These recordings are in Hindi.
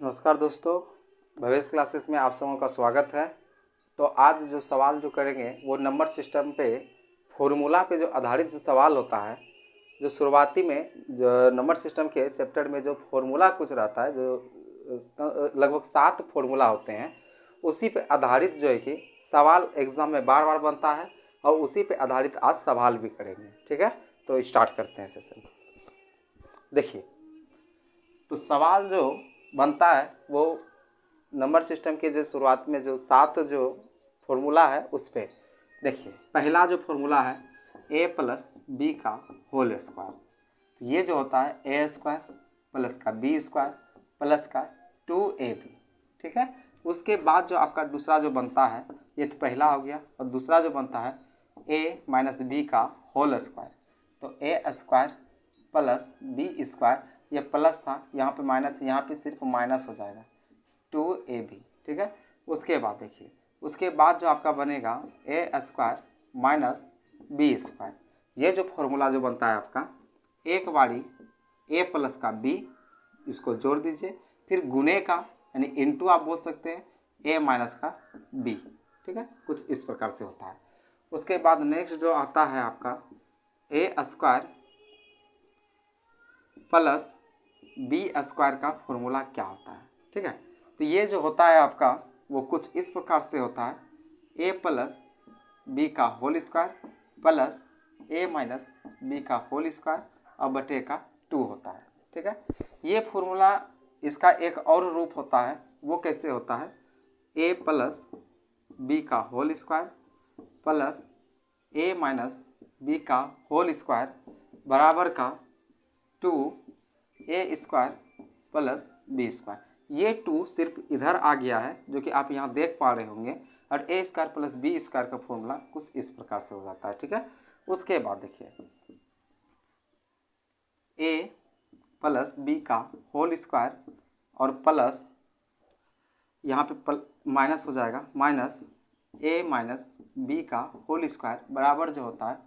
नमस्कार दोस्तों, भवेश क्लासेस में आप सबों का स्वागत है। तो आज जो सवाल जो करेंगे वो नंबर सिस्टम पे फॉर्मूला पे जो आधारित जो सवाल होता है, जो शुरुआती में जो नंबर सिस्टम के चैप्टर में जो फॉर्मूला कुछ रहता है, जो लगभग 7 फॉर्मूला होते हैं, उसी पे आधारित जो है कि सवाल एग्ज़ाम में बार बार बनता है और उसी पे आधारित आज सवाल भी करेंगे। ठीक है, तो स्टार्ट करते हैं सेशन। देखिए, तो सवाल जो बनता है वो नंबर सिस्टम के जो शुरुआत में जो 7 जो फॉर्मूला है उस पर देखिए। पहला जो फॉर्मूला है a प्लस बी का होल स्क्वायर। तो ये जो होता है ए स्क्वायर प्लस का बी स्क्वायर प्लस का 2ab। ठीक है, उसके बाद जो आपका दूसरा जो बनता है, ये तो पहला हो गया, और दूसरा जो बनता है a माइनस बी का होल स्क्वायर। तो a square plus B square, ये प्लस था, यहाँ पे माइनस, यहाँ पे सिर्फ माइनस हो जाएगा 2ab। ठीक है, उसके बाद देखिए, उसके बाद जो आपका बनेगा ए स्क्वायर माइनस बी स्क्वायर। ये जो फॉर्मूला जो बनता है आपका, एक बारी ए प्लस का बी, इसको जोड़ दीजिए, फिर गुने का यानी इनटू आप बोल सकते हैं ए माइनस का बी। ठीक है, कुछ इस प्रकार से होता है। उसके बाद नेक्स्ट जो आता है आपका ए स्क्वायर प्लस बी स्क्वायर का फॉर्मूला क्या होता है। ठीक है, तो ये जो होता है आपका वो कुछ इस प्रकार से होता है, ए प्लस बी का होल स्क्वायर प्लस ए माइनस बी का होल स्क्वायर और बटे का 2 होता है। ठीक है, ये फॉर्मूला, इसका एक और रूप होता है, वो कैसे होता है, ए प्लस बी का होल स्क्वायर प्लस ए माइनस बी का होल स्क्वायर बराबर का 2 ए स्क्वायर प्लस बी स्क्वायर। ये 2 सिर्फ इधर आ गया है, जो कि आप यहाँ देख पा रहे होंगे, और a square plus B square का फॉर्मूला कुछ इस प्रकार से हो जाता है। ठीक है, उसके बाद देखिए ए प्लस बी का होल स्क्वायर और प्लस यहाँ पे माइनस हो जाएगा, माइनस ए माइनस बी का होल स्क्वायर बराबर जो होता है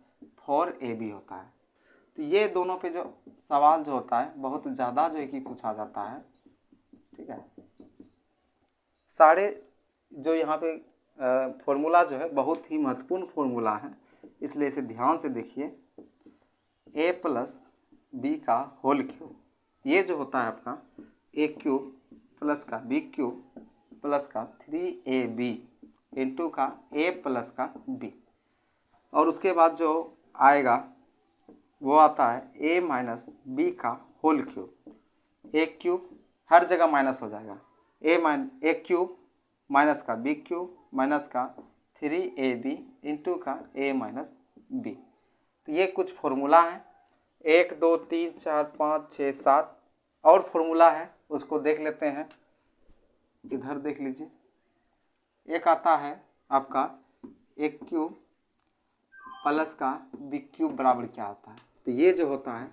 4ab होता है। तो ये दोनों पे जो सवाल जो होता है बहुत ज़्यादा जो है कि पूछा जाता है। ठीक है, सारे जो यहाँ पे फॉर्मूला जो है बहुत ही महत्वपूर्ण फॉर्मूला है, इसलिए इसे ध्यान से देखिए। ए प्लस बी का होल क्यूब, ये जो होता है आपका ए क्यूब प्लस का बी क्यूब प्लस का 3ab इंटू का ए प्लस का बी, और उसके बाद जो आएगा वो आता है ए माइनस बी का होल क्यूब। ए क्यूब हर जगह माइनस हो जाएगा, ए क्यूब माइनस का बी क्यूब माइनस का 3ab इंटू का ए माइनस बी। तो ये कुछ फॉर्मूला है, 1 2 3 4 5 6 7 और फॉर्मूला है, उसको देख लेते हैं। इधर देख लीजिए, एक आता है आपका ए क्यूब प्लस का बी क्यूब बराबर क्या होता है। तो ये जो होता है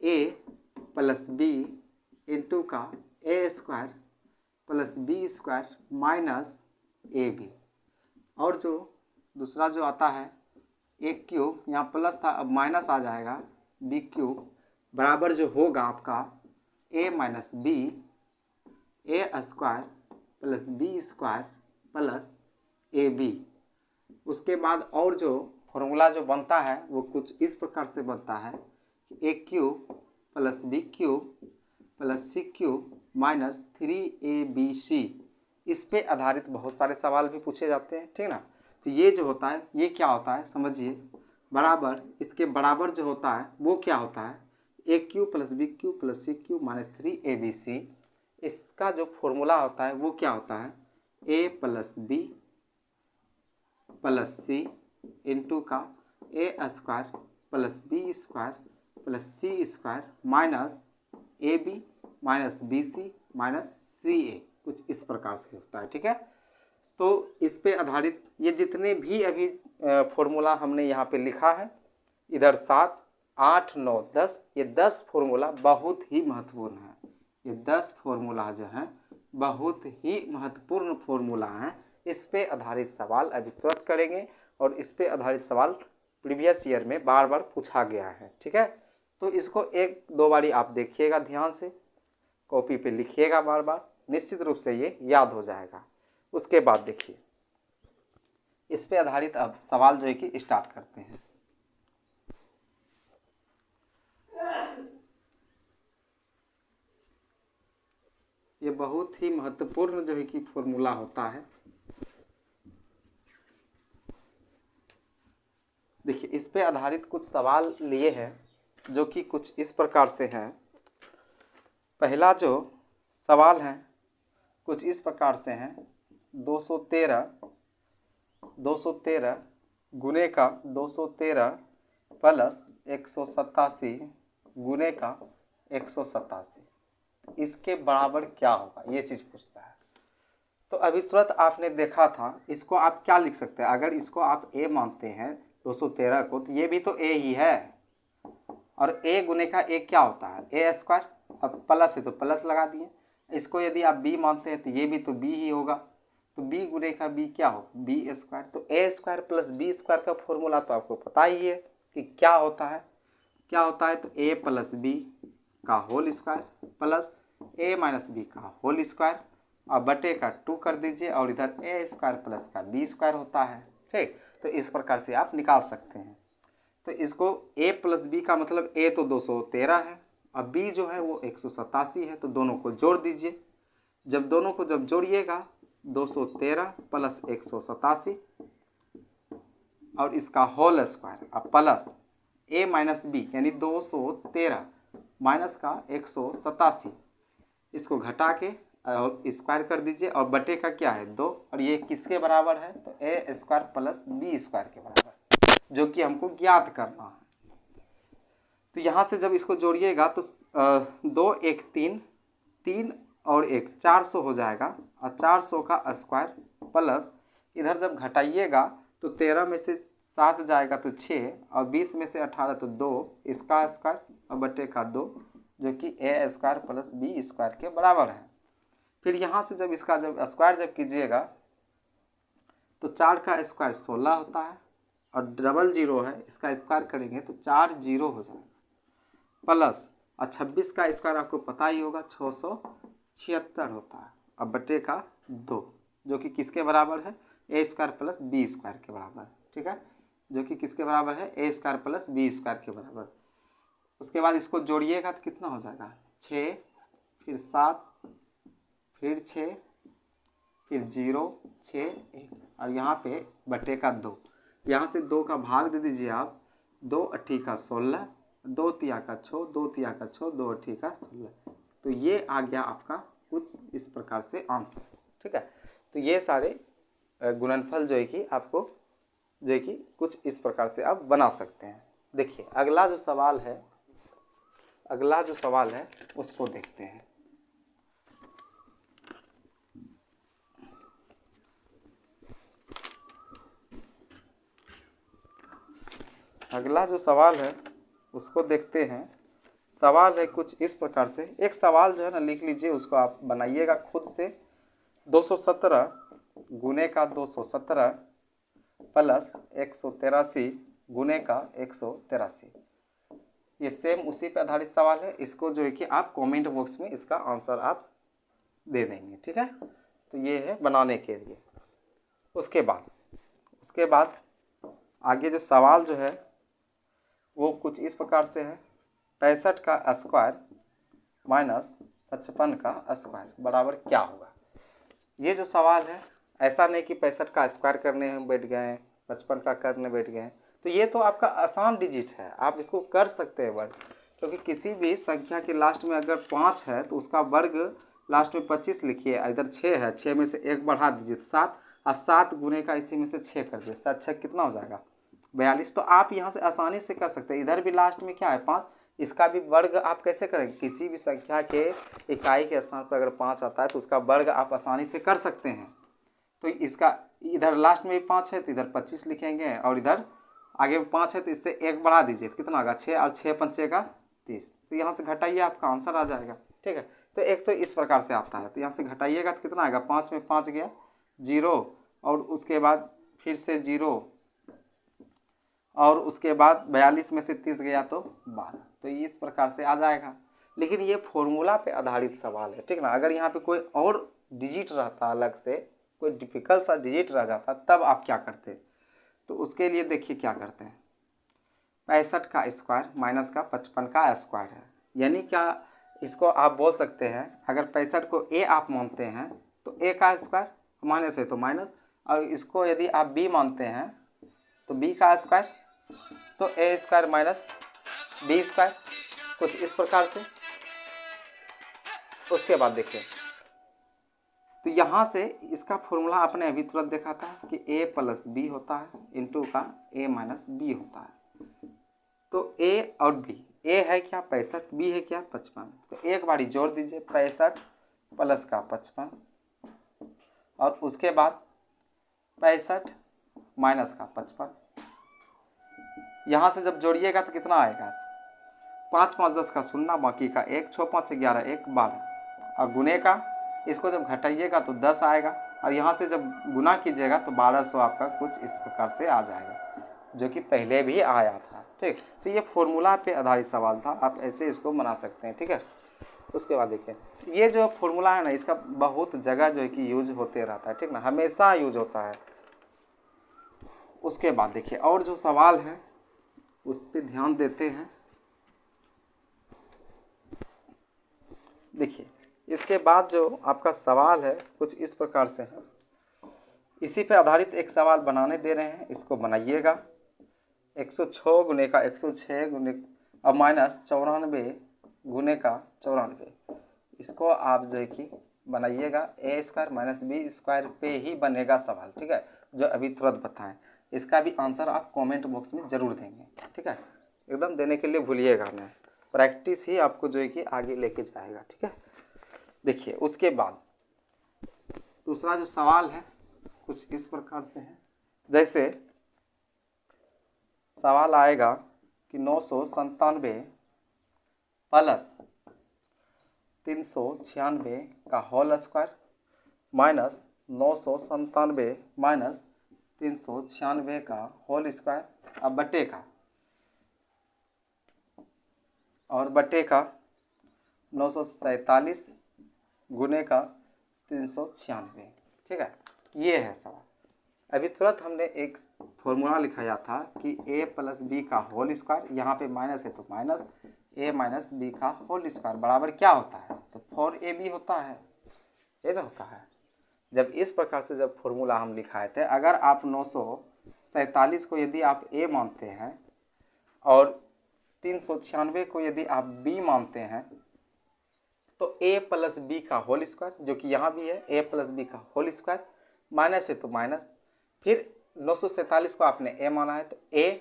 ए प्लस बी इंटू का a square plus B square minus A b, और जो दूसरा जो आता है ए क्यूब, यहाँ प्लस था अब माइनस आ जाएगा, बी क्यूब बराबर जो होगा आपका a minus b a square plus B square plus a b. उसके बाद और जो फॉर्मूला जो बनता है वो कुछ इस प्रकार से बनता है, a cube plus b cube plus c cube minus 3abc। इस पे आधारित बहुत सारे सवाल भी पूछे जाते हैं। ठीक ना, तो ये जो होता है ये क्या होता है समझिए, बराबर इसके बराबर जो होता है वो क्या होता है, a cube plus b cube plus c cube minus 3abc। इसका जो फॉर्मूला होता है वो क्या होता है, a plus b plus c into का a square plus B square plus c square minus A b minus b c minus c a, कुछ इस प्रकार से होता है। ठीक है, तो इस पे आधारित ये जितने भी अभी फॉर्मूला हमने यहाँ पे लिखा है, इधर 7 8 9 10, ये 10 फॉर्मूला बहुत ही महत्वपूर्ण है। ये 10 फॉर्मूला जो हैं बहुत ही महत्वपूर्ण फॉर्मूला हैं। इस पे आधारित सवाल अभी तुरंत करेंगे, और इस पे आधारित सवाल प्रीवियस ईयर में बार बार पूछा गया है। ठीक है, तो इसको 1 2 बारी आप देखिएगा ध्यान से। कॉपी पे लिखिएगा बार बार, निश्चित रूप से ये याद हो जाएगा। उसके बाद देखिए इस पे आधारित अब सवाल जो है कि स्टार्ट करते हैं। ये बहुत ही महत्वपूर्ण जो है कि फॉर्मूला होता है। देखिए इस पे आधारित कुछ सवाल लिए हैं जो कि कुछ इस प्रकार से हैं। पहला जो सवाल है कुछ इस प्रकार से हैं, 213 गुने का 213 प्लस 187 गुने का 187 इसके बराबर क्या होगा, ये चीज़ पूछता है। तो अभी तुरंत आपने देखा था, इसको आप क्या लिख सकते हैं, अगर इसको आप a मानते हैं 213 को, तो ये भी तो a ही है, और a गुने का a क्या होता है a स्क्वायर, अब प्लस है तो प्लस लगा दिए। इसको यदि आप b मानते हैं तो ये भी तो b ही होगा, तो b गुने का b क्या होगा b स्क्वायर। तो a square plus b square का फॉर्मूला तो आपको पता ही है कि क्या होता है, तो a प्लस b का whole square plus a minus B का होल स्क्वायर और बटे का 2 कर दीजिए, और इधर a स्क्वायर प्लस का b स्क्वायर होता है। ठीक, तो इस प्रकार से आप निकाल सकते हैं। तो इसको a प्लस बी का मतलब a तो 213 है और b जो है वो 187 है, तो दोनों को जोड़ दीजिए। जब दोनों को जब जोड़िएगा 213 प्लस 187 और इसका होल स्क्वायर अब प्लस a माइनस बी यानी 213 माइनस का 187, इसको घटा के और स्क्वायर कर दीजिए, और बटे का क्या है 2, और ये किसके बराबर है तो a square plus b square के बराबर, जो कि हमको ज्ञात करना है। तो यहाँ से जब इसको जोड़िएगा तो 2 1 3 3 और 1 400 हो जाएगा, और 400 का स्क्वायर प्लस इधर जब घटाइएगा तो 13 में से 7 जाएगा तो 6, और 20 में से 18 तो 2, इसका स्क्वायर और बटे का 2, जो कि a square plus b square के बराबर है। फिर यहाँ से जब इसका जब स्क्वायर जब कीजिएगा तो 4 का स्क्वायर 16 होता है, और डबल जीरो है इसका स्क्वायर करेंगे तो 4 जीरो हो जाएगा, प्लस और 26 का स्क्वायर आपको पता ही होगा 676 होता है, अब बटे का 2, जो कि किसके बराबर है a square plus b square के बराबर। ठीक है, जो कि किसके बराबर है a square plus b square के बराबर। उसके बाद इसको जोड़िएगा तो कितना हो जाएगा 6 फिर 7 फिर 6 फिर 0 6 1, और यहाँ पे बटे का 2, यहाँ से 2 का भाग दे दीजिए आप, 2 अट्ठी का 16, 2 तिया का 6, 2 तिया का 6, 2 अट्ठी का 16, तो ये आ गया आपका कुछ इस प्रकार से आंसर। ठीक है, तो ये सारे गुणनफल जो है कि आपको जो है कि कुछ इस प्रकार से आप बना सकते हैं। देखिए अगला जो सवाल है उसको देखते हैं। अगला जो सवाल है उसको देखते हैं। सवाल है कुछ इस प्रकार से, एक सवाल जो है ना लिख लीजिए, उसको आप बनाइएगा खुद से। 217 गुने का 217 प्लस 183 गुने का 183, ये सेम उसी पे आधारित सवाल है। इसको जो है कि आप कमेंट बॉक्स में इसका आंसर आप दे देंगे। ठीक है, तो ये है बनाने के लिए। उसके बाद आगे जो सवाल जो है वो कुछ इस प्रकार से है, 65 का स्क्वायर माइनस 55 का स्क्वायर बराबर क्या होगा। ये जो सवाल है ऐसा नहीं कि 65 का स्क्वायर करने हम बैठ गए, 55 का करने बैठ गए, तो ये तो आपका आसान डिजिट है, आप इसको कर सकते हैं वर्ग, क्योंकि किसी भी संख्या के लास्ट में अगर 5 है तो उसका वर्ग लास्ट में 25 लिखिए, इधर 6 है, 6 में से 1 बढ़ा दीजिए 7, और 7 गुने का इसी में से 6 कर दीजिए, 7 6 कितना हो जाएगा 42। तो आप यहाँ से आसानी से कर सकते हैं। इधर भी लास्ट में क्या है 5, इसका भी वर्ग आप कैसे करेंगे, किसी भी संख्या के इकाई के स्थान पर अगर 5 आता है तो उसका वर्ग आप आसानी से कर सकते हैं। तो इसका इधर लास्ट में भी 5 है तो इधर 25 लिखेंगे, और इधर आगे में 5 है तो इससे 1 बढ़ा दीजिए, कितना होगा 6, और 6 पंचे का 30, तो यहाँ से घटाइए आपका आंसर आ जाएगा। ठीक है, तो एक तो इस प्रकार से आता है, तो यहाँ से घटाइएगा तो कितना आएगा, 5 में 5 गया 0, और उसके बाद फिर से 0, और उसके बाद 42 में से 30 गया तो 12, तो इस प्रकार से आ जाएगा। लेकिन ये फॉर्मूला पे आधारित सवाल है, ठीक ना। अगर यहाँ पे कोई और डिजिट रहता, अलग से कोई डिफिकल्ट सा डिजिट रह जाता, तब आप क्या करते। तो उसके लिए देखिए क्या करते हैं, 65 का स्क्वायर माइनस का 55 का स्क्वायर है, यानी क्या, इसको आप बोल सकते हैं, अगर 65 को ए आप मानते हैं तो ए का स्क्वायर, माइनस है तो माइनस, और इसको यदि आप बी मानते हैं तो बी का स्क्वायर, तो a square minus B square, कुछ इस प्रकार से। उसके बाद देखिए, तो यहाँ से इसका फॉर्मूला आपने अभी तुरंत देखा था कि a प्लस बी होता है इंटू का a माइनस बी होता है। तो a और b, a है क्या 65, b है क्या 55, तो एक बारी जोड़ दीजिए 65 प्लस का 55, और उसके बाद 65 माइनस का 55। यहाँ से जब जोड़िएगा तो कितना आएगा, 5 5 10 का 0, बाकी का 1, 6 5 11 1 12, और गुने का इसको जब घटाइएगा तो 10 आएगा, और यहाँ से जब गुना कीजिएगा तो 1200 आपका कुछ इस प्रकार से आ जाएगा, जो कि पहले भी आया था, ठीक। तो ये फॉर्मूला पे आधारित सवाल था, आप ऐसे इसको बना सकते हैं, ठीक है। उसके बाद देखिए, ये जो फॉर्मूला है ना, इसका बहुत जगह जो है कि यूज होते रहता है, ठीक ना, हमेशा यूज होता है। उसके बाद देखिए, और जो सवाल है उस पर ध्यान देते हैं। देखिए, इसके बाद जो आपका सवाल है कुछ इस प्रकार से है, इसी पे आधारित एक सवाल बनाने दे रहे हैं, इसको बनाइएगा। 106 गुने का 106 गुने अब माइनस 94 गुने का 94, इसको आप जो है कि बनाइएगा, ए स्क्वायर माइनस बी स्क्वायर पे ही बनेगा सवाल, ठीक है, जो अभी तुरंत बताएं। इसका भी आंसर आप कमेंट बॉक्स में ज़रूर देंगे, ठीक है, एकदम देने के लिए भूलिएगा नहीं, प्रैक्टिस ही आपको जो है कि आगे लेके जाएगा, ठीक है। देखिए, उसके बाद दूसरा जो सवाल है कुछ इस प्रकार से है, जैसे सवाल आएगा कि 997 प्लस 396 का होल स्क्वायर माइनस 997 माइनस 396 का होल स्क्वायर, अब बटे का, और बटे का 947 गुने का 396, ठीक है। ये है सवाल। अभी तुरंत हमने एक फॉर्मूला लिखाया था कि a प्लस बी का होल स्क्वायर, यहाँ पे माइनस है तो माइनस a माइनस बी का होल स्क्वायर बराबर क्या होता है, तो 4ab होता है, ये ना होता है। जब इस प्रकार से जब फॉर्मूला हम लिखाए थे, अगर आप 947 को यदि आप a मानते हैं और 396 को यदि आप b मानते हैं, तो a प्लस बी का होल स्क्वायर, जो कि यहाँ भी है a प्लस बी का होल स्क्वायर, माइनस है तो माइनस, फिर 947 को आपने a माना है तो a,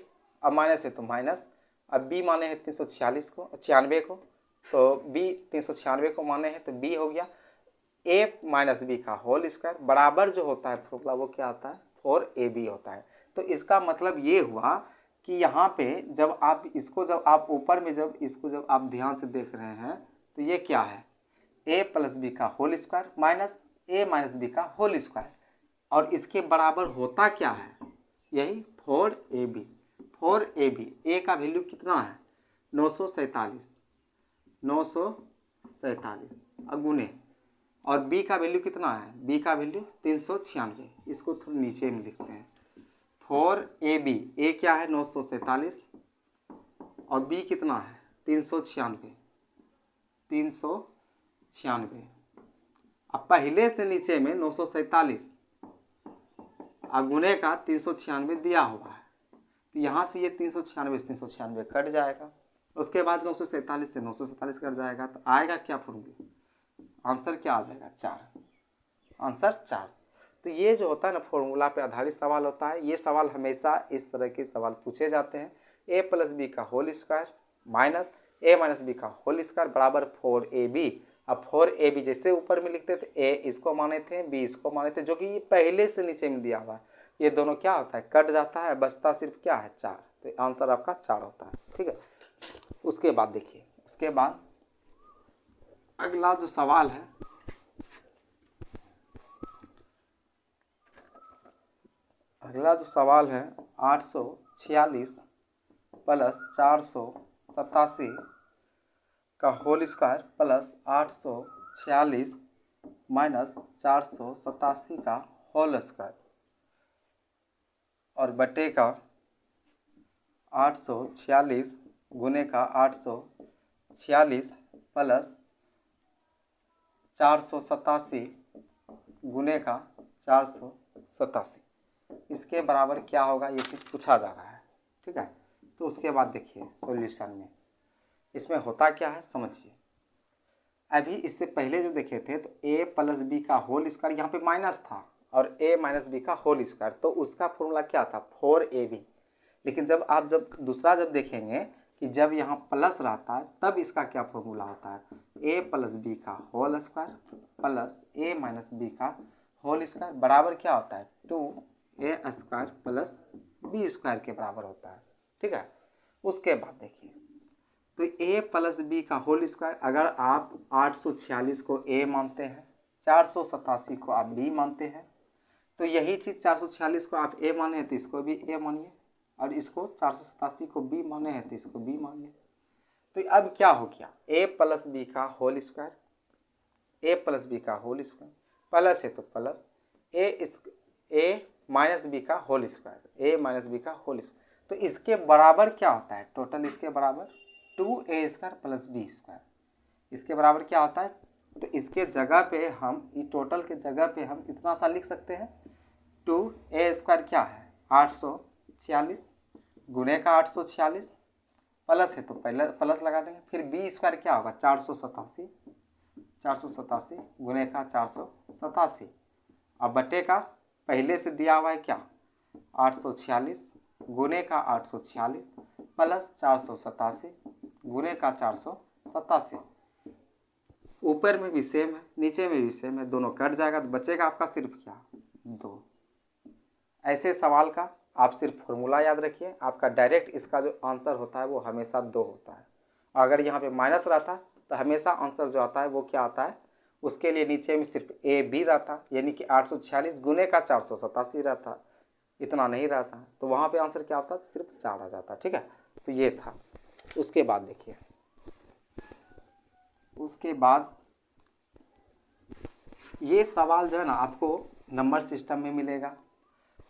अब माइनस है तो माइनस, अब b माने हैं 346 को 96 को, तो b 396 को माने हैं तो b हो गया a माइनस बी का होल स्क्वायर बराबर जो होता है फॉर्मूला वो क्या आता है 4ab होता है। तो इसका मतलब ये हुआ कि यहाँ पे जब आप ऊपर में जब इसको जब आप ध्यान से देख रहे हैं तो ये क्या है, a प्लस बी का whole square minus a minus B का होल स्क्वायर, और इसके बराबर होता क्या है, यही 4ab। 4ab, a का वैल्यू कितना है 947 अगुने, और b का वैल्यू कितना है, b का वैल्यू 396, इसको थोड़ा नीचे में लिखते हैं। 4ab, a क्या है 947 और b कितना है 396। अब पहले से नीचे में 947 गुने का 396 दिया हुआ है, तो यहाँ से ये 396 कट जाएगा, उसके बाद 947 से 947 कट जाएगा, तो आएगा क्या फॉर्मूला, आंसर क्या आ जाएगा 4, आंसर 4। तो ये जो होता है ना फॉर्मूला पे आधारित सवाल होता है, ये सवाल हमेशा इस तरह के सवाल पूछे जाते हैं। a प्लस बी का whole square minus a minus B का होल स्क्वायर बराबर 4ab। अब 4ab जैसे ऊपर में लिखते थे a इसको माने थे b इसको माने थे, जो कि ये पहले से नीचे में दिया हुआ है, ये दोनों क्या होता है कट जाता है, बचता सिर्फ क्या है 4, तो आंसर आपका 4 होता है, ठीक है। उसके बाद देखिए, उसके बाद अगला जो सवाल है, अगला जो सवाल है 846 प्लस 487 का होल स्क्वायर प्लस 846 माइनस 487 का होल स्क्वायर और बटे का 846 गुने का 846 प्लस 487 गुने का 487, इसके बराबर क्या होगा, ये चीज़ पूछा जा रहा है। ठीक है, तो उसके बाद देखिए सॉल्यूशन में इसमें होता क्या है समझिए। अभी इससे पहले जो देखे थे तो a प्लस बी का होल स्क्वायर, यहाँ पे माइनस था और a माइनस बी का होल स्क्वायर, तो उसका फॉर्मूला क्या था 4ab। लेकिन जब दूसरा जब देखेंगे कि जब यहाँ प्लस रहता है तब इसका क्या फॉर्मूला होता है, a प्लस बी का whole square plus a minus B का होल स्क्वायर बराबर क्या होता है 2a square plus B square के बराबर होता है। ठीक है, उसके बाद देखिए तो a प्लस बी का होल स्क्वायर, अगर आप 846 को a मानते हैं, 487 को आप b मानते हैं, तो यही चीज़ 446 को आप a माने हैं तो इसको भी a मानिए, और इसको 487 को b माने हैं तो इसको b मानिए। तो अब क्या हो गया, a प्लस बी का whole square, a plus B का होल स्क्वायर प्लस है तो प्लस a माइनस बी का whole square, a minus B का होल स्क्वायर, तो इसके बराबर क्या होता है, टोटल इसके बराबर 2a square plus B square, इसके बराबर क्या होता है। तो इसके जगह पे हम टोटल के जगह पे हम इतना सा लिख सकते हैं 2a स्क्वायर क्या है 846 गुने का 846 प्लस है तो पहले प्लस लगा देंगे, फिर बी स्क्वायर क्या होगा 487 गुने का 487, अब बटे का पहले से दिया हुआ है क्या 846 गुने का 846 प्लस 487 गुने का 487, ऊपर में भी सेम है नीचे में भी सेम है, दोनों कट जाएगा तो बचेगा आपका सिर्फ क्या 2। ऐसे सवाल का आप सिर्फ फॉर्मूला याद रखिए, आपका डायरेक्ट इसका जो आंसर होता है वो हमेशा 2 होता है। अगर यहाँ पे माइनस रहता तो हमेशा आंसर जो आता है वो क्या आता है, उसके लिए नीचे में सिर्फ ए बी रहता, यानी कि 846 गुने का 487 रहता, इतना नहीं रहता, तो वहाँ पे आंसर क्या होता सिर्फ 4 आ जाता। ठीक है, तो ये था। उसके बाद देखिए, उसके बाद ये सवाल जो है ना आपको नंबर सिस्टम में मिलेगा,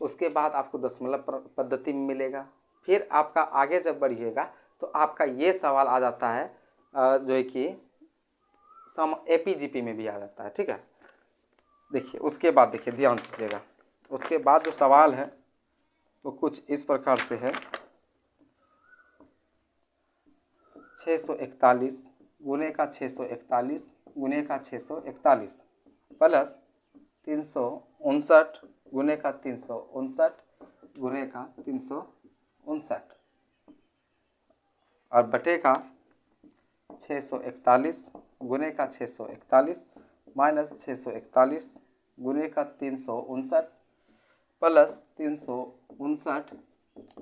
उसके बाद आपको दशमलव पद्धति में मिलेगा, फिर आपका आगे जब बढ़िएगा तो आपका ये सवाल आ जाता है जो है कि APGP में भी आ जाता है। ठीक है, देखिए उसके बाद देखिए ध्यान दीजिएगा, उसके बाद जो सवाल है वो कुछ इस प्रकार से है 641 गुने का 641 गुने का 641 प्लस 359 गुने का 359 गुने का 359 और बटे का 641 गुने का 641 माइनस 641 गुने का 359 प्लस 359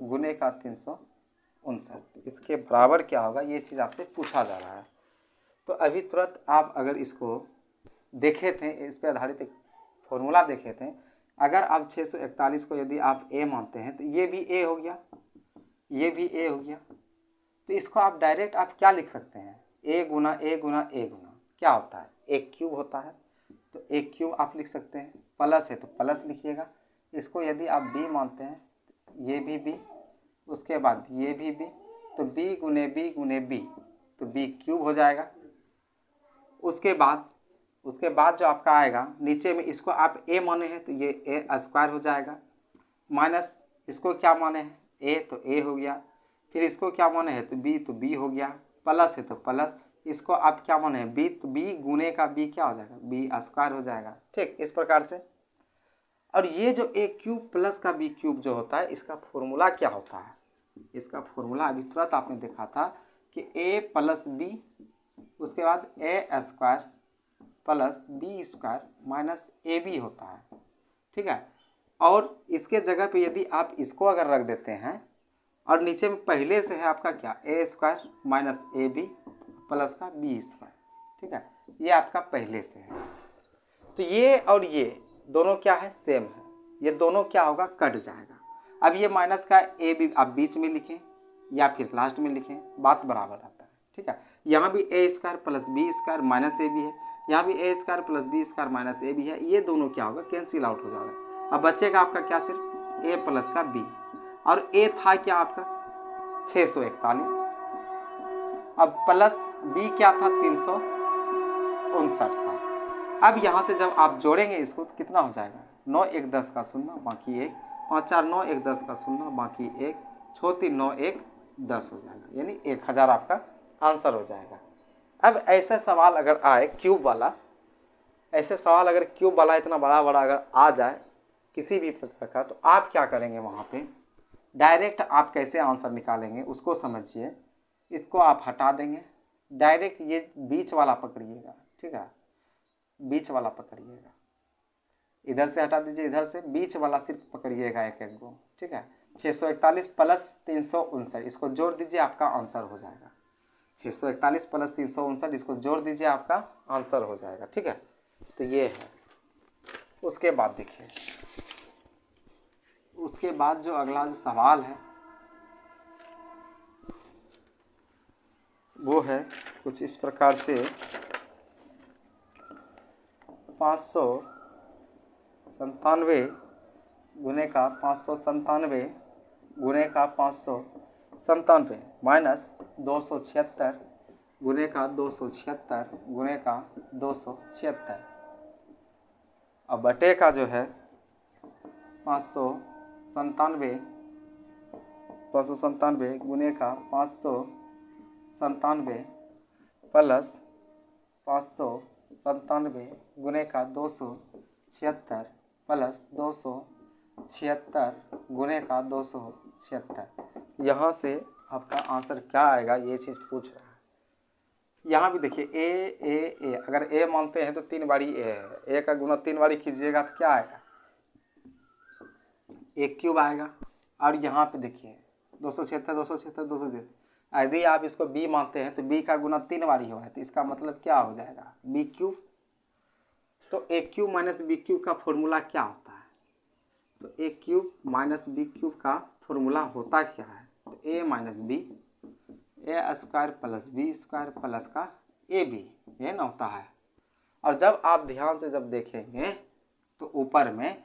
गुने का 359, इसके बराबर क्या होगा, ये चीज़ आपसे पूछा जा रहा है। तो अभी तुरंत आप अगर इसको देखे थे, इस पर आधारित एक फॉर्मूला देखे थे, अगर आप 641 को यदि आप a मानते हैं तो ये भी a हो गया, ये भी a हो गया, तो इसको आप डायरेक्ट आप क्या लिख सकते हैं, a Guna a Guna a गुना क्या होता है, a क्यूब होता है, तो a क्यूब आप लिख सकते हैं, प्लस है तो प्लस लिखिएगा, इसको यदि आप b मानते हैं ये भी b, उसके बाद ये भी b, तो b गुने b तो b क्यूब हो जाएगा। उसके बाद जो आपका आएगा नीचे में, इसको आप a माने हैं तो ये a स्क्वायर हो जाएगा, माइनस इसको क्या माने हैं a तो a हो गया, फिर इसको क्या माने हैं तो b हो गया, प्लस है तो प्लस, इसको आप क्या माने हैं b तो b गुने का b क्या हो जाएगा b स्क्वायर हो जाएगा। ठीक, इस प्रकार से। और ये जो a क्यूब प्लस का b क्यूब जो होता है, इसका फॉर्मूला क्या होता है, इसका फॉर्मूला अभी तुरंत आपने देखा था कि a प्लस b, उसके बाद a square plus B square minus A B होता है। ठीक है, और इसके जगह पे यदि आप इसको अगर रख देते हैं और नीचे में पहले से है आपका क्या a square minus A b plus का बी स्क्वायर। ठीक है, ये आपका पहले से है, तो ये और ये दोनों क्या है सेम है, ये दोनों क्या होगा कट जाएगा। अब ये माइनस का ए बी आप बीच में लिखें या फिर लास्ट में लिखें, बात बराबर आता है। ठीक है, यहाँ भी a square plus B square minus A b है, यहाँ भी a square plus B square minus A b है, ये दोनों क्या होगा, कैंसिल आउट हो जाएगा। अब बचेगा आपका क्या, सिर्फ ए प्लस का बी, और ए था क्या आपका 641, अब प्लस बी क्या था 359 था। अब यहाँ से जब आप जोड़ेंगे इसको तो कितना हो जाएगा, 9 1 10 का 0 बाकी 1, 5 4 9 1 10 का 0 बाकी 1, 6 3 9 1 10 हो जाएगा, यानी 1000 आपका आंसर हो जाएगा। अब ऐसे सवाल अगर आए क्यूब वाला, ऐसे सवाल अगर क्यूब वाला इतना बड़ा बड़ा अगर आ जाए किसी भी प्रकार का, तो आप क्या करेंगे, वहाँ पे डायरेक्ट आप कैसे आंसर निकालेंगे उसको समझिए। इसको आप हटा देंगे, डायरेक्ट ये बीच वाला पकड़िएगा, ठीक है, बीच वाला पकड़िएगा, इधर से हटा दीजिए, इधर से बीच वाला सिर्फ पकड़िएगा एक एक गो, ठीक है। 641 प्लस 359 इसको जोड़ दीजिए, आपका आंसर हो जाएगा। 641 प्लस 359 इसको जोड़ दीजिए, आपका आंसर हो जाएगा, ठीक है। तो ये है। उसके बाद देखिए, उसके बाद जो अगला जो सवाल है वो है कुछ इस प्रकार से, 597 गुने का 597 गुने का 597 माइनस 276 गुने का 276 गुने का 276, अब बटे का जो है 597 गुने का 597 प्लस 597 गुने का 276 प्लस 276 गुने का 276, यहाँ से आपका आंसर क्या आएगा, ये चीज़ पूछ रहा है। यहाँ भी देखिए ए, अगर ए मानते हैं तो 3 बारी ए है, ए का गुना 3 बारी कीजिएगा तो क्या आएगा, एक क्यूब आएगा। और यहाँ पे देखिए 276 यदि आप इसको b मानते हैं तो b का गुना 3 बारी हुआ है, तो इसका मतलब क्या हो जाएगा, b क्यूब। तो a cube minus b cube का फॉर्मूला क्या होता है, तो a cube minus b cube का फॉर्मूला होता क्या है, तो a minus b, A square plus B square plus का ए बी, ये ना होता है। और जब आप ध्यान से जब देखेंगे तो ऊपर में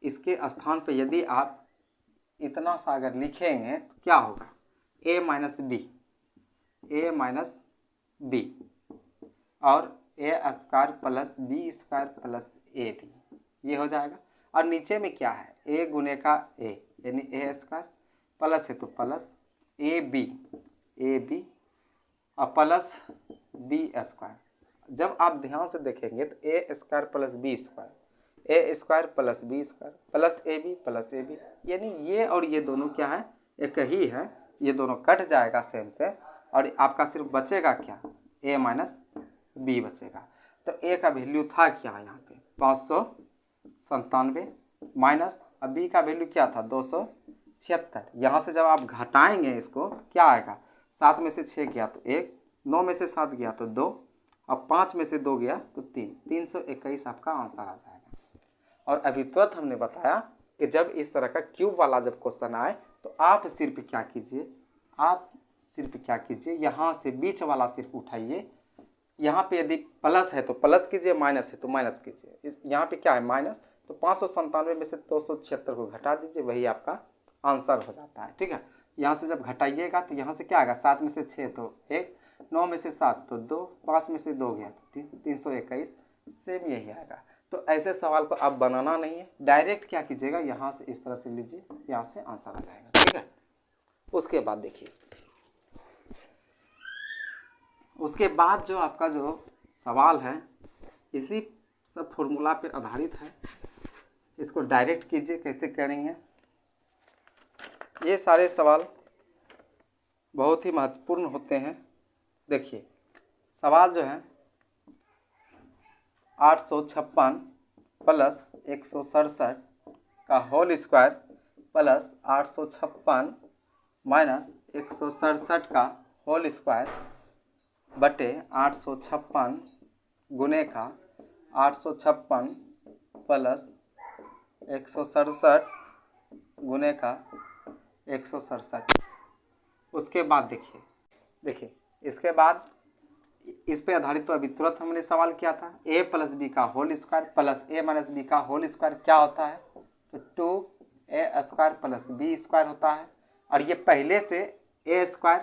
इसके स्थान पे यदि आप इतना सा अगर लिखेंगे तो क्या होगा, a माइनस बी और a square plus B square plus a b, ये हो जाएगा। और नीचे में क्या है, a गुने का a यानी ए स्क्वायर प्लस है तो प्लस ए बी और प्लस बी स्क्वायर। जब आप ध्यान से देखेंगे तो a square plus B square, a square plus B square plus a b, यानी ये और ये दोनों क्या है, एक ही है, ये दोनों कट जाएगा सेम से, और आपका सिर्फ बचेगा क्या, ए माइनस बी बचेगा। तो ए का वैल्यू था क्या यहाँ पे 597 माइनस, अब बी का वैल्यू क्या था 276। यहाँ से जब आप घटाएंगे इसको क्या आएगा, 7 में से 6 गया तो 1, 9 में से 7 गया तो 2, अब 5 में से 2 गया तो 3, 321 आपका आंसर आ जाएगा। और अभी तुरंत हमने बताया कि जब इस तरह का क्यूब वाला जब क्वेश्चन आए तो आप सिर्फ क्या कीजिए, यहाँ से बीच वाला सिर्फ उठाइए, यहाँ पे यदि प्लस है तो प्लस कीजिए, माइनस है तो माइनस कीजिए। यहाँ पे क्या है माइनस, तो 597 में से 276 को घटा दीजिए, वही आपका आंसर हो जाता है, ठीक है। यहाँ से जब घटाइएगा तो यहाँ से क्या आएगा, 7 में से 6 तो 1, 9 में से 7 तो 2, 5 में से 2 गया तो 321, सेम यही आएगा। तो ऐसे सवाल को आप बनाना नहीं है, डायरेक्ट क्या कीजिएगा, यहाँ से इस तरह से लीजिए, यहाँ से आंसर आ जाएगा, ठीक है। उसके बाद देखिए, उसके बाद जो आपका जो सवाल है इसी सब फॉर्मूला पे आधारित है, इसको डायरेक्ट कीजिए, कैसे करेंगे। ये सारे सवाल बहुत ही महत्वपूर्ण होते हैं। देखिए सवाल जो है 856 प्लस 167 का होल स्क्वायर प्लस 856 माइनस 167 का होल स्क्वायर बटे 856 गुने का 856 प्लस 167 गुने का 167। उसके बाद देखिए इसके बाद इस पे आधारित तो अभी तुरंत हमने सवाल किया था, a प्लस बी का whole square plus a minus B का होल स्क्वायर क्या होता है, तो 2a square plus B square होता है। और ये पहले से a square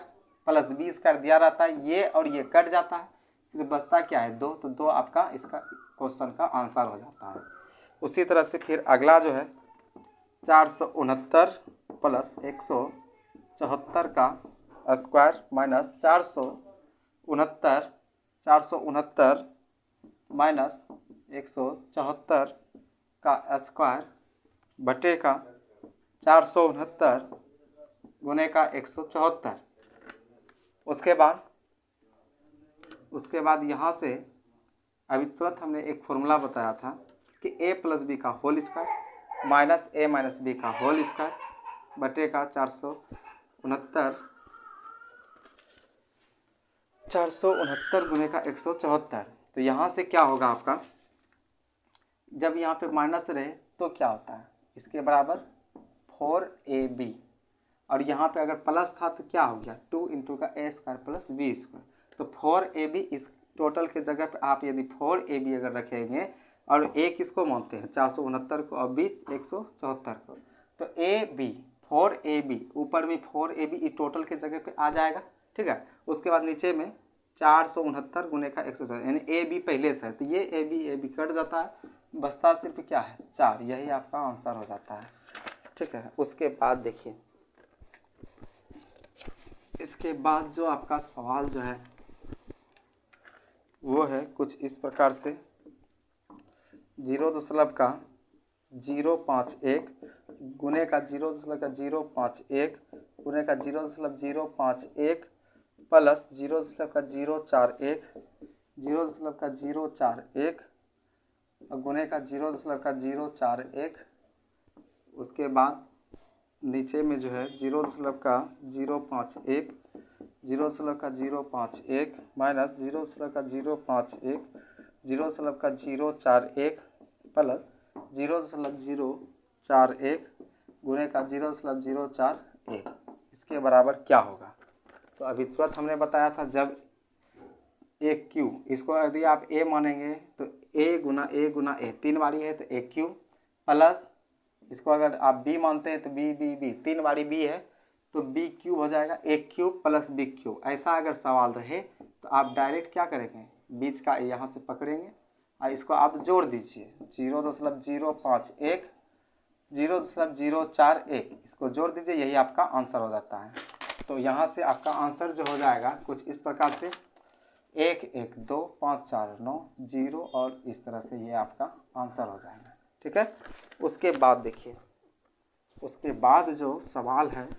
plus B square दिया रहता है, ये और ये कट जाता है, सिर्फ बचता क्या है 2, तो 2 आपका इसका क्वेश्चन का आंसर हो जाता है। उसी तरह से फिर अगला जो है 469 प्लस 174 का स्क्वायर माइनस 469 माइनस 174 का स्क्वायर बटे का 469 गुने का 174। उसके बाद यहाँ से अभी तुरंत हमने एक फॉर्मूला बताया था कि a प्लस बी का whole square minus a minus B का होल स्क्वायर बटे का 469 गुने का 174। तो यहाँ से क्या होगा आपका, जब यहाँ पे माइनस रहे तो क्या होता है, इसके बराबर 4ab, और यहाँ पे अगर प्लस था तो क्या हो गया 2 इंटू का a square plus B square. तो 4ab इस टोटल के जगह पे आप यदि 4ab अगर रखेंगे और a किसको मानते हैं 469 को और b 174 को, तो ab 4ab ऊपर में 4ab इस टोटल के जगह पे आ जाएगा, ठीक है। उसके बाद नीचे में 469 गुने का 174 यानी ab पहले से है, तो ये ab कट जाता है, बचता सिर्फ क्या है 4, यही आपका आंसर हो जाता है, ठीक है। उसके बाद देखिए, इसके बाद जो आपका सवाल जो है वो है कुछ इस प्रकार से 0.051 गुने का 0.051 गुने का 0.051 प्लस 0.041 0.041 गुने का 0.041। उसके बाद नीचे में जो है 0.051 0.051 माइनस 0.051 0.041 प्लस 0.041 गुने का 0.041, इसके बराबर क्या होगा। तो अभी तुरंत हमने बताया था जब ए क्यू, इसको यदि आप ए मानेंगे तो ए गुना ए 3 बारी है तो ए क्यू, प्लस इसको अगर आप बी मानते हैं तो बी 3 बारी बी है तो बी क्यूब हो जाएगा, ए क्यूब प्लस बी क्यूब। ऐसा अगर सवाल रहे तो आप डायरेक्ट क्या करेंगे, बीच का यहाँ से पकड़ेंगे और इसको आप जोड़ दीजिए 0.051 0.041, इसको जोड़ दीजिए, यही आपका आंसर हो जाता है। तो यहाँ से आपका आंसर जो हो जाएगा कुछ इस प्रकार से 1 1 2 5 4 9 0, और इस तरह से ये आपका आंसर हो जाएगा, ठीक है। उसके बाद देखिए, उसके बाद जो सवाल है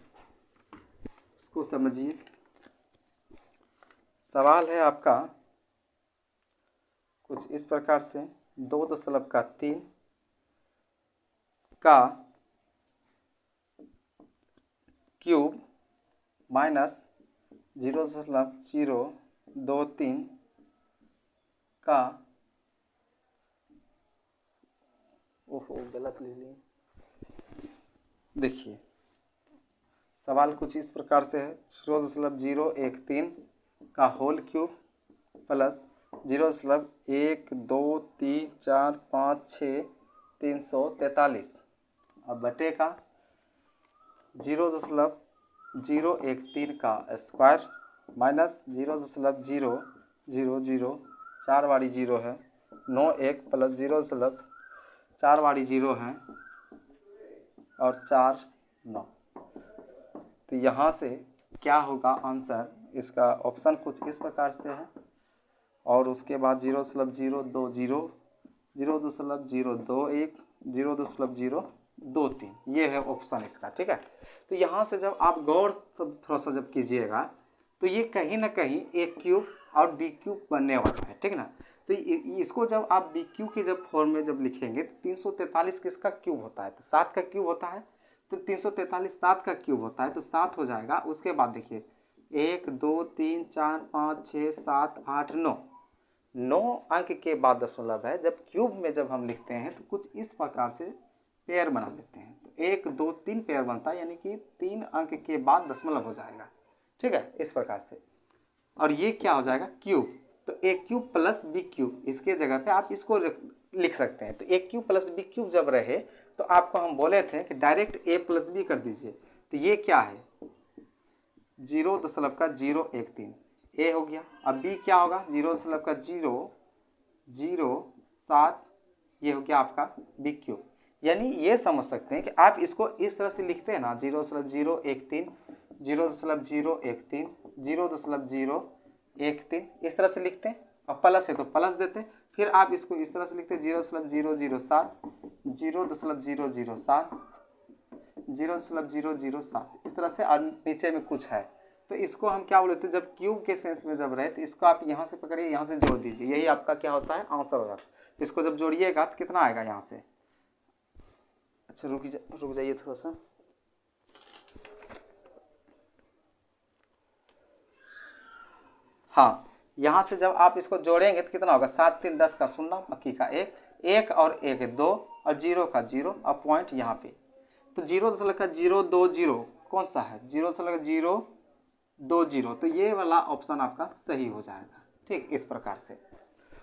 उसको समझिए। सवाल है आपका कुछ इस प्रकार से 2.3 का क्यूब माइनस 0.023 का, ओहो गलत ले लिए, देखिए सवाल कुछ इस प्रकार से है 0.013 का होल क्यूब प्लस 0.1 2 3 4 5 6 343 अब बटे का 0.013 का स्क्वायर माइनस 0.000 4 बारी 0 है 9 1 प्लस 0.4 बारी 0 है और 4 9। तो यहाँ से क्या होगा आंसर, इसका ऑप्शन कुछ इस प्रकार से है, और उसके बाद 0.020 0.021 0.023 ये है ऑप्शन इसका, ठीक है। तो यहाँ से जब आप गौर थोड़ा सा जब कीजिएगा तो ये कहीं ना कहीं ए क्यूब और बी क्यूब बनने वाला है, ठीक ना। तो इसको जब आप बी क्यूब के जब फॉर्म में जब लिखेंगे तो 343 किसका क्यूब होता है, तो 7 का क्यूब होता है, तो 343 7 का क्यूब होता है तो 7 हो जाएगा। उसके बाद देखिए 1 2 3 4 5 6 7 8 9 अंक के बाद दशमलव है, जब क्यूब में जब हम लिखते हैं तो कुछ इस प्रकार से पेयर बना लेते हैं, तो 1 2 3 पेयर बनता है, यानी कि 3 अंक के बाद दशमलव हो जाएगा, ठीक है, इस प्रकार से। और ये क्या हो जाएगा क्यूब, तो ए क्यूब प्लस बी क्यूब, इसके जगह पे आप इसको लिख सकते हैं। तो ए क्यूब प्लस बी क्यूब जब रहे तो आपको हम बोले थे कि डायरेक्ट ए प्लस बी कर दीजिए। तो ये क्या है 0.013 ए हो गया। अब बी क्या होगा 0.007, ये हो गया आपका बी क्यूब। यानी ये समझ सकते हैं कि आप इसको इस तरह से लिखते हैं ना 0.013 0.013 0.013 इस तरह से लिखते हैं, और प्लस है तो प्लस देते हैं। फिर आप इसको इस तरह से लिखते हैं 0.007 0.007 0.007 इस तरह से, और नीचे में कुछ है। तो इसको हम क्या बोलते हैं जब क्यूब के सेंस में जब रहे तो इसको आप यहाँ से पकड़िए, यहाँ से जोड़ दीजिए, यही आपका क्या होता है आंसर होगा। इसको जब जोड़िएगा तो कितना आएगा यहाँ से, अच्छा रुक जाइए थोड़ा सा, हाँ यहाँ से जब आप इसको जोड़ेंगे तो कितना होगा 7 3 10 का 0 बाकी का 1 1 और 1 2 और 0 का 0 और पॉइंट यहाँ पे। तो 0.020 कौन सा है 0.020, तो ये वाला ऑप्शन आपका सही हो जाएगा। ठीक इस प्रकार से।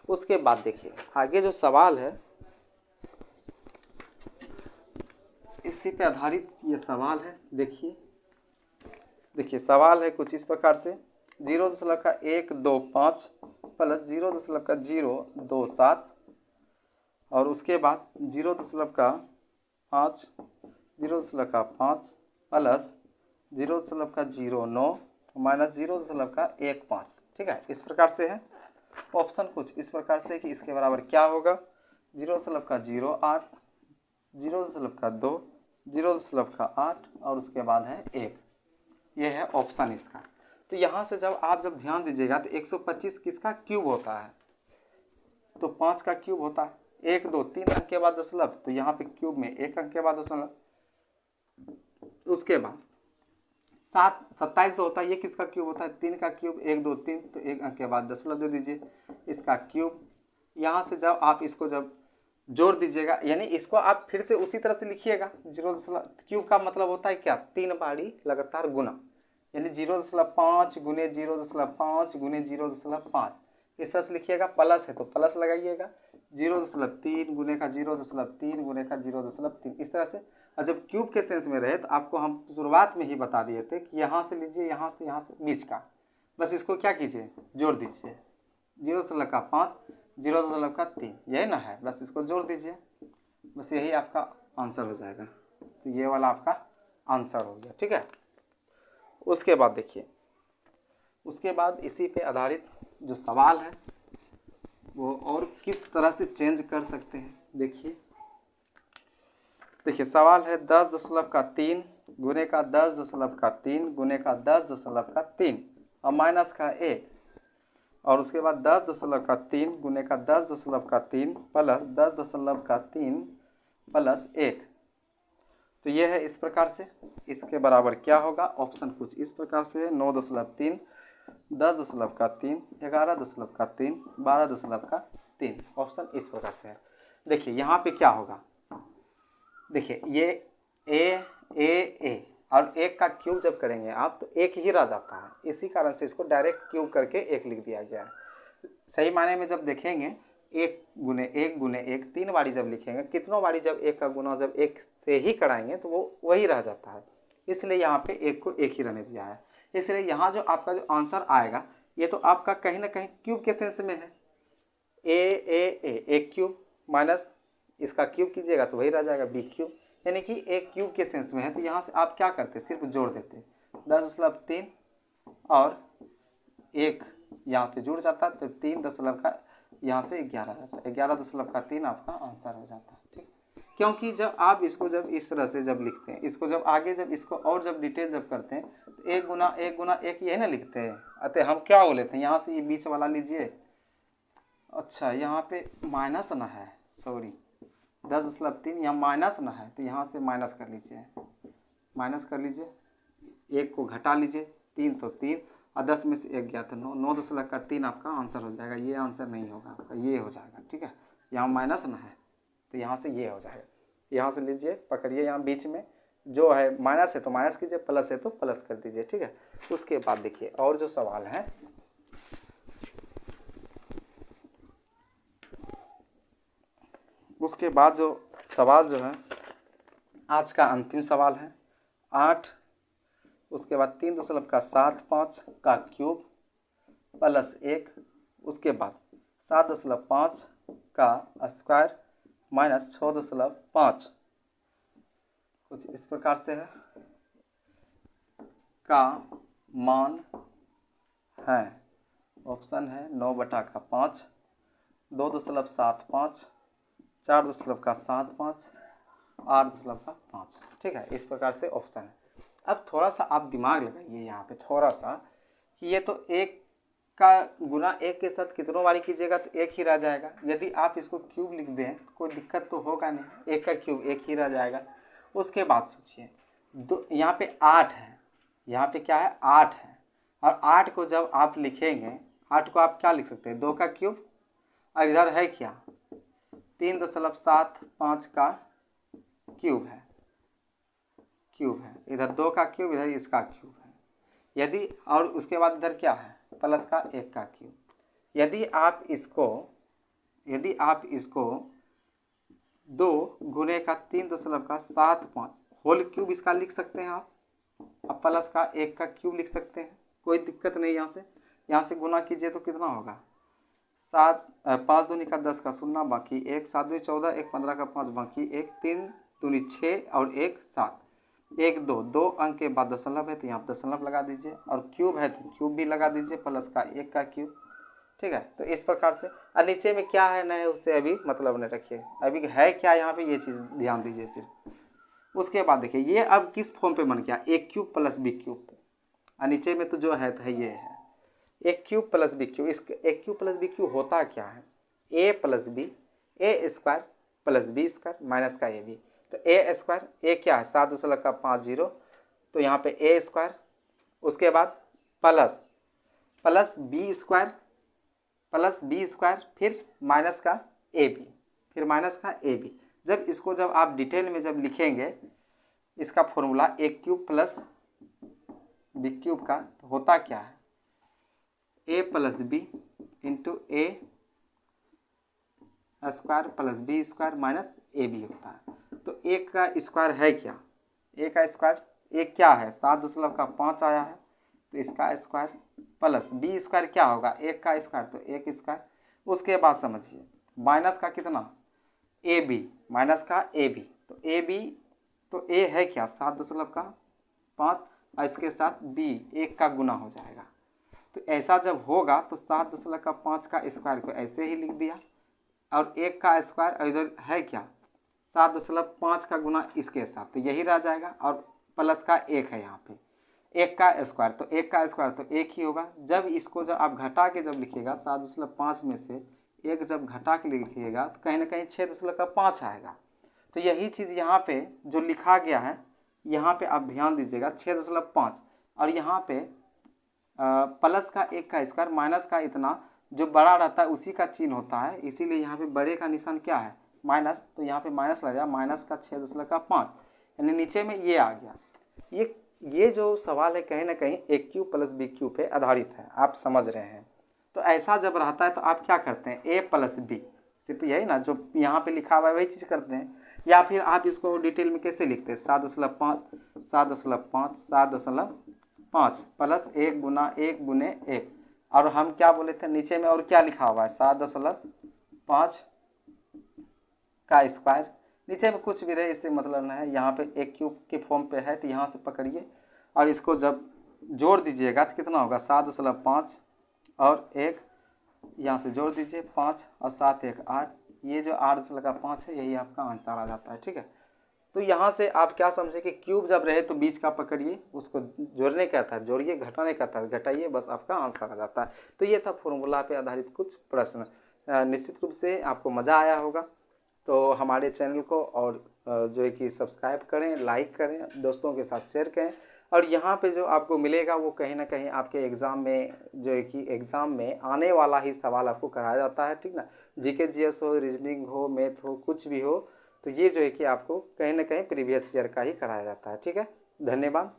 उसके बाद देखिए आगे जो सवाल है इसी पे आधारित ये सवाल है। देखिए सवाल है कुछ इस प्रकार से 0.125 प्लस 0.027 और उसके बाद 0.5 प्लस 0.09 माइनस 0.15। ठीक है इस प्रकार से है। ऑप्शन कुछ इस प्रकार से कि इसके बराबर क्या होगा 0.08 0.2 0.8 और उसके बाद है 1। ये है ऑप्शन इसका। तो यहाँ से जब ध्यान दीजिएगा तो 125 किसका क्यूब होता है, तो 5 का क्यूब होता है। 1 2 3 अंक के बाद दशमलव, तो यहाँ पे क्यूब में 1 अंक के बाद दशमलव। उसके बाद 27 होता है, ये किसका क्यूब होता है 3 का क्यूब 1 2 3, तो 1 अंक के बाद दशमलव दे दीजिए इसका क्यूब। यहाँ से जब आप इसको जब जोड़ दीजिएगा, यानी इसको आप फिर से उसी तरह से लिखिएगा। 0 क्यूब का मतलब होता है क्या 3 बारी लगातार गुना, यानी 0.5 गुने 0.5 गुने 0.5 इस तरह से लिखिएगा। प्लस है तो प्लस लगाइएगा 0.3 गुने का 0.3 गुने का 0.3 इस तरह से। और जब क्यूब के सेंस में रहे तो आपको हम शुरुआत में ही बता दिए थे कि यहाँ से लीजिए, यहाँ से बीच का, बस इसको क्या कीजिए जोड़ दीजिए 0.5 0.3 यही ना है, बस इसको जोड़ दीजिए, बस यही आपका आंसर हो जाएगा। तो ये वाला आपका आंसर हो गया। ठीक है। उसके बाद देखिए, उसके बाद इसी पे आधारित जो सवाल है वो और किस तरह से चेंज कर सकते हैं। देखिए सवाल है 10.3 गुने का 10.3 गुने का 10.3 और माइनस का 1 और उसके बाद 10.3 गुने का 10.3 प्लस 10.3 प्लस 1। तो ये है इस प्रकार से। इसके बराबर क्या होगा ऑप्शन कुछ इस प्रकार से 9.3 10.3 11.3 12.3 ऑप्शन इस प्रकार से है। देखिए यहाँ पे क्या होगा, देखिए ये ए और 1 का क्यूब जब करेंगे आप तो 1 ही रह जाता है, इसी कारण से इसको डायरेक्ट क्यूब करके 1 लिख दिया गया है। सही मायने में जब देखेंगे 1 गुने 1 3 बारी जब लिखेंगे, कितनों बारी जब 1 का गुना जब 1 से ही कराएंगे तो वो वही रह जाता है, इसलिए यहाँ पे 1 को 1 ही रहने दिया है। इसलिए यहाँ जो आपका जो आंसर आएगा ये तो आपका कहीं ना कहीं क्यूब के सेंस में है। ए क्यूब माइनस इसका क्यूब कीजिएगा तो वही रह जाएगा बी क्यूब, यानी कि एक क्यूब के सेंस में है। तो यहाँ से आप क्या करते सिर्फ जोड़ देते 10.3 और 1 यहाँ पे जुड़ जाता है, तो 3 दशमलव का यहाँ से 11 जाता है, 11.3 आपका आंसर हो जाता है। ठीक, क्योंकि जब आप इसको जब इस तरह से जब लिखते हैं, इसको जब आगे जब इसको और जब डिटेल जब करते हैं तो 1 गुना 1 यही ना लिखते हैं। अतः हम क्या बोले थे यहाँ से ये बीच वाला लीजिए, अच्छा यहाँ पे माइनस ना है, सॉरी 10.3 यहाँ माइनस ना है, तो यहाँ से माइनस कर लीजिए, 1 को घटा लीजिए, 3 तो 3 और 10 में से 1 गया तो 9.3 आपका आंसर हो जाएगा। ये आंसर नहीं होगा आपका, ये हो जाएगा। ठीक है, यहाँ माइनस ना है तो यहाँ से ये हो जाएगा। यहाँ से लीजिए पकड़िए, यहाँ बीच में जो है माइनस है तो माइनस कीजिए, प्लस है तो प्लस कर दीजिए। ठीक है। उसके बाद देखिए और जो सवाल है उसके बाद जो सवाल जो है आज का अंतिम सवाल है 8, उसके बाद 3.75 का क्यूब प्लस 1, उसके बाद 7.5 का स्क्वायर माइनस 6.5, कुछ इस प्रकार से है, का मान है। ऑप्शन है 9/5, 2.75, 4.75, 8.5। ठीक है, इस प्रकार से ऑप्शन है। अब थोड़ा सा आप दिमाग लगाइए यहाँ पे थोड़ा सा कि ये तो एक का गुना एक के साथ कितनों बारी कीजिएगा तो एक ही रह जाएगा। यदि आप इसको क्यूब लिख दें तो कोई दिक्कत तो होगा नहीं, एक का क्यूब एक ही रह जाएगा। उसके बाद सोचिए यहाँ पे 8 है, यहाँ पे क्या है 8 है, और 8 को जब आप लिखेंगे 8 को आप क्या लिख सकते हैं 2 का क्यूब, और इधर है क्या 3.75 का क्यूब है, इधर 2 का क्यूब, इधर इसका क्यूब है। यदि और उसके बाद इधर क्या है प्लस का 1 का क्यूब। यदि आप इसको 2 गुने का 3.75 होल क्यूब इसका लिख सकते हैं आप, अब प्लस का 1 का क्यूब लिख सकते हैं, कोई दिक्कत नहीं। यहाँ से गुना कीजिए तो कितना होगा 5 दूनी का 10 का 0 बाकी 1, 7 दूनी 14, 1 15 का 5 बाकी 1, 3 दूनी 6 और 1 7, 1 2 अंक के बाद दशमलव है तो यहाँ पर दशमलव लगा दीजिए, और क्यूब है तो क्यूब भी लगा दीजिए, प्लस का 1 का क्यूब। ठीक है, तो इस प्रकार से। और नीचे में क्या है नहीं उससे अभी मतलब नहीं रखिए, अभी है क्या यहाँ पे ये चीज़ ध्यान दीजिए सिर्फ। उसके बाद देखिए ये अब किस फॉर्म पे बन गया a cube plus b cube, और नीचे में तो जो है तो ये है a cube plus b cube. इस a cube plus b cube होता क्या है a plus b, a square plus b square minus का ab, तो a स्क्वायर a क्या है 7.50, तो यहाँ पे a स्क्वायर, उसके बाद प्लस b स्क्वायर फिर माइनस का ab, जब आप डिटेल में जब लिखेंगे इसका formula a cube plus b cube का, तो होता क्या है a plus b into a square plus b square minus ab होता है। तो एक का स्क्वायर है क्या, एक का स्क्वायर एक क्या है 7.5 आया है, तो इसका स्क्वायर प्लस b स्क्वायर क्या होगा एक का स्क्वायर तो एक स्क्वायर। उसके बाद समझिए माइनस का कितना ab, माइनस का ab, तो ab तो a है क्या 7.5 और इसके साथ b 1 का गुना हो जाएगा। तो ऐसा जब होगा तो 7.5 का स्क्वायर को ऐसे ही लिख दिया, और 1 का स्क्वायर, और इधर है क्या 7.5 का गुना इसके साथ, तो यही रह जाएगा, और प्लस का 1 है यहाँ पे 1 का स्क्वायर, तो 1 का स्क्वायर तो 1 ही होगा। जब इसको जब आप घटा के जब लिखिएगा 7.5 में से 1 जब घटा के लिखिएगा तो कहीं ना कहीं 6.5 आएगा। तो यही चीज़ यहाँ पे जो लिखा गया है यहाँ पे आप ध्यान दीजिएगा 6.5, और यहाँ पे प्लस का 1 का स्क्वायर माइनस का इतना जो बड़ा रहता है उसी का चिन्ह होता है, इसीलिए यहाँ पे बड़े का निशान क्या है माइनस, तो यहाँ पे माइनस लग जाएगा माइनस का 6.5, यानी नीचे में ये आ गया। ये जो सवाल है कहीं ना कहीं a cube plus b cube पे आधारित है, आप समझ रहे हैं। तो ऐसा जब रहता है तो आप क्या करते हैं a प्लस b, सिर्फ यही ना जो यहाँ पे लिखा हुआ है वही चीज़ करते हैं, या फिर आप इसको डिटेल में कैसे लिखते हैं 7.5 प्लस 1 गुना 1 गुने 1, और हम क्या बोले थे नीचे में और क्या लिखा हुआ है 7.5 का स्क्वायर, नीचे में कुछ भी रहे इससे मतलब नहीं है, यहाँ पे a क्यूब के फॉर्म पे है तो यहाँ से पकड़िए और इसको जब जोड़ दीजिएगा तो कितना होगा 7.5 और 1 यहाँ से जोड़ दीजिए 5 और 7 1 8, ये जो 8.5 है यही आपका आंसर आ जाता है। ठीक है, तो यहाँ से आप क्या समझे कि क्यूब जब रहे तो बीच का पकड़िए, उसको जोड़ने का था जोड़िए, घटाने का था घटाइए, बस आपका आंसर आ जाता है। तो ये था फॉर्मूला पे आधारित कुछ प्रश्न। निश्चित रूप से आपको मज़ा आया होगा, तो हमारे चैनल को और जो है कि सब्सक्राइब करें, लाइक करें, दोस्तों के साथ शेयर करें, और यहाँ पे जो आपको मिलेगा वो कहीं ना कहीं आपके एग्ज़ाम में जो है कि एग्ज़ाम में आने वाला ही सवाल आपको कराया जाता है। ठीक ना, जीके जीएस हो, रीजनिंग हो, मैथ हो, कुछ भी हो, तो ये जो है कि आपको कहीं ना कहीं प्रीवियस ईयर का ही कराया जाता है। ठीक है, धन्यवाद।